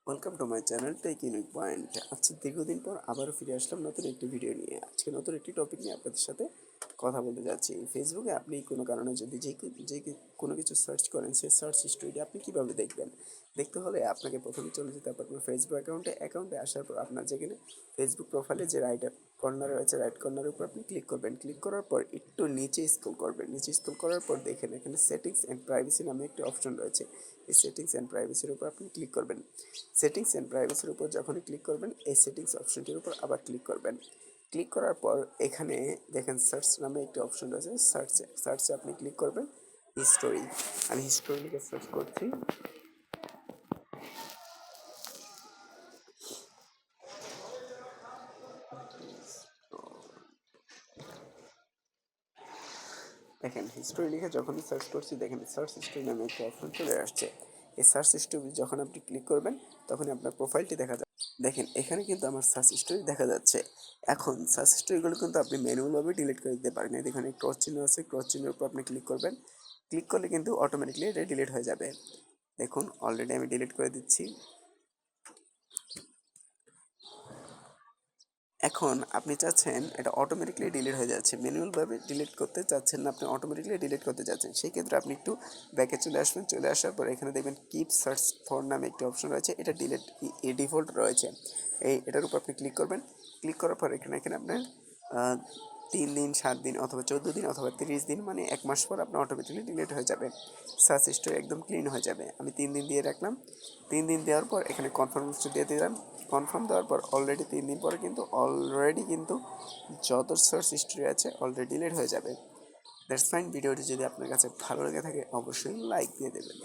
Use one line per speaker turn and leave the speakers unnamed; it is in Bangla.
Welcome to my channel tech unique point. আচ্ছা, দীর্ঘদিন পর আবারও ফিরে আসলাম নতুন একটি ভিডিও নিয়ে। আজকে নতুন একটি টপিক নিয়ে আপনাদের সাথে কথা বলতে যাচ্ছি। ফেসবুকে আপনি কোনো কারণে যদি কোনো কিছু সার্চ করেন, সেই সার্চ হিস্ট্রিটা আপনি কীভাবে দেখবেন? দেখতে হলে আপনাকে প্রথমে চলে যেতে হবে আপনার ফেসবুক অ্যাকাউন্টে আসার পর আপনার যেখানে ফেসবুক প্রোফাইলে যে কর্নারে রয়েছে, রাইট কর্নারের উপর আপনি ক্লিক করবেন। ক্লিক করার পর একটু নিচে স্ক্রল করবেন। নিচে স্ক্রল করার পর দেখেন এখানে সেটিংস অ্যান্ড প্রাইভেসি নামে একটি অপশন রয়েছে। এই সেটিংস অ্যান্ড প্রাইভেসির উপর আপনি ক্লিক করবেন। সেটিংস অ্যান্ড প্রাইভেসির উপর যখনই ক্লিক করবেন, এই সেটিংস অপশনটির উপর আবার ক্লিক করবেন। ক্লিক করার পর এখানে দেখেন সার্চ নামে একটি অপশন রয়েছে। সার্চে আপনি ক্লিক করবেন হিস্টোরি। আমি হিস্টোরি লিখে সার্চ করছি। দেখেন হিস্টোরি লিখে যখনই সার্চ করছি, দেখেন সার্চ হিস্টোরি নামে একটা অপশন চলে আসছে। এই সার্চ হিস্টোরি যখন আপনি ক্লিক করবেন, তখনই আপনার প্রোফাইলটি দেখা যাবে। দেখেন এখানে কিন্তু আমার সার্চ হিস্টোরি দেখা যাচ্ছে। এখন সার্চ হিস্টোরিগুলো কিন্তু আপনি ম্যানুয়ালভাবে ডিলিট করে দিতে পারেন। এখানে ক্রস চিহ্ন আছে, ক্রস চিহ্নের উপর আপনি ক্লিক করবেন। ক্লিক করলে কিন্তু অটোমেটিকলি এটা ডিলিট হয়ে যাবে। দেখুন অলরেডি আমি ডিলিট করে দিচ্ছি। এখন আপনি চাচ্ছেন এটা অটোমেটিকলি ডিলিট হয়ে যাচ্ছে, ম্যানুয়ালভাবে ডিলিট করতে চাচ্ছেন না, আপনি অটোমেটিকলি ডিলিট করতে চাচ্ছেন। সেই ক্ষেত্রে আপনি একটু ব্যাকে চলে আসবেন। চলে আসার পর এখানে দেখবেন কিপ সার্চ ফর নামে একটি অপশন রয়েছে। এটা ডিফল্ট রয়েছে। এটার উপর আপনি ক্লিক করবেন। ক্লিক করার পর এখানে আপনার 3 দিন, 7 দিন অথবা 14 দিন অথবা 30 দিন, মানে 1 মাস পর আপনার অটোমেটিকলি ডিলিট হয়ে যাবে। সার্চ হিস্ট্রি একদম ক্লিন হয়ে যাবে। আমি 3 দিন দিয়ে রাখলাম। 3 দিন দেওয়ার পর এখানে কনফার্ম দিয়ে দিলাম। কনফার্ম দেওয়ার পর অলরেডি 3 দিন পরে কিন্তু যত সার্চ হিস্ট্রি আছে অলরেডি ডিলিট হয়ে যাবে। That's fine. ভিডিওটি যদি আপনার কাছে ভালো লেগে থাকে অবশ্যই লাইক দিয়ে দেবেন।